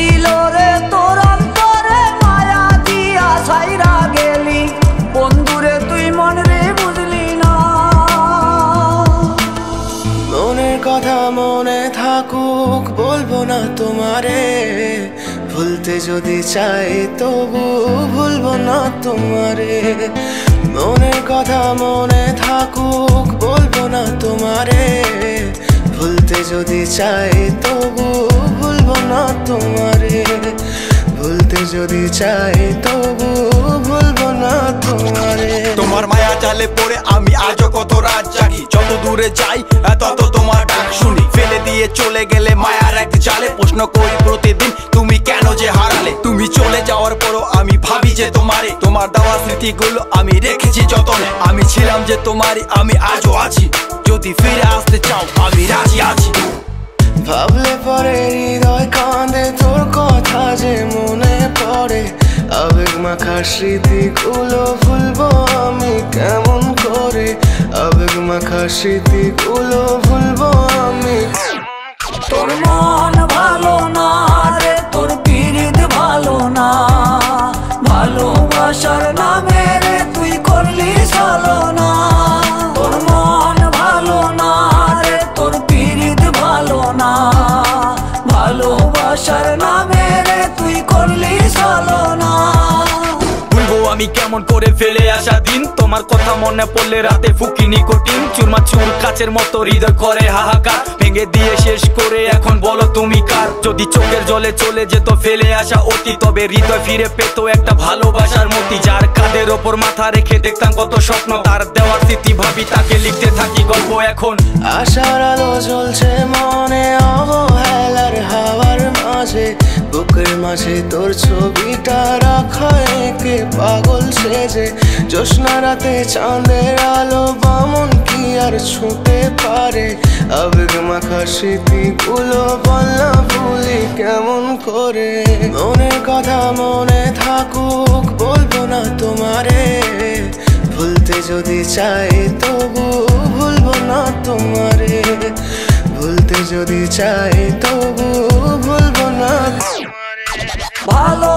ছিল রে তোর অন্তরে মায়া দিয়া ছাইরা গেলি বন্ধুরে তুই মন রে বুঝলি না। মনের কথা মনে থাকুক বলবো না তোমারে, ভুলতে যদি চাই তবু ভুলবো না তোমারে। মনের কথা মনে থাকুক বলবো না তোমারে, ভুলতে যদি চাই তবু ভুলবো না তোমারে। ভুলতে যদি চাই তবু ভুলবো না তোমারে। তোমার মায়া জালে পড়ে আমি আজও কত রাত জাগি, যত দূরে যাই তত তোমার ডাক শুনি। ফেলে দিয়ে চলে গেলে মায়ার এক জালে প্রশ্ন করি প্রতিদিন তুমি কেন যে হারালে। তুমি চলে যাওয়ার পরও আমি ভাবি যে তোমারে, তোমার দেওয়া স্মৃতিগুলো আমি রেখেছি যতনে। আমি ছিলাম যে তোমারই, আমি আজও আছি, যদি ফিরে আসতে চাও আমি রাজি আছি। ভাবলে পরে হৃদয় কাঁদে তোর কথা যে মনে পড়ে, আবেগ মাখা স্মৃতিগুলো ভুলবো আমি কেমন করে। আবেগ মাখা স্মৃতিগুলো ভুলবো আমি। তোর মন ভালো না রে, তোর পিরিত ভালো না, ভালোবাসার নামে রে তুই করলি ছলনা। তোর মন ভালো না রে, তোর পিরিত ভালো না, ভালোবাসার নামে রে তুই করলি ছলনা। আমি কেমন করে ফেলে আসা দিন, তোমার কথা মনে পড়লে রাতে ফুকি নিকোটিন। চুরমাচুর কাচের মতো হৃদয় করে হাহাকার, ভেঙে দিয়ে শেষ করে এখন বলো তুমি কার। যদি চোখের জলে চলে যেত ফেলে আসা অতি, তবে হৃদয় ফিরে পেত একটা ভালোবাসার মতি। যার কাঁধের ওপর মাথা রেখে দেখতাম কত স্বপ্ন, তার দেওয়ার স্মৃতি ভাবি তাকে লিখতে থাকি গল্প এখন। আশার আলো জ্বলছে মনে অবহেলার হাওয়ার মাঝে, বুকের মাঝে তোর ছবিটা রাখা একে পাগল সেজে। জ্যোৎস্না রাতে চাঁদের আলো বামন কি আর ছুঁতে পারে। আবেগ মাখা স্মৃতিগুলো বল না ভুলি কেমন করে। মনের কথা মনে থাকুক বলবো না তোমারে, ভুলতে যদি চাই তবু ভুলবো না তোমারে। ভুলতে যদি চাই তবু ভুলবো না তোমারে। ভালো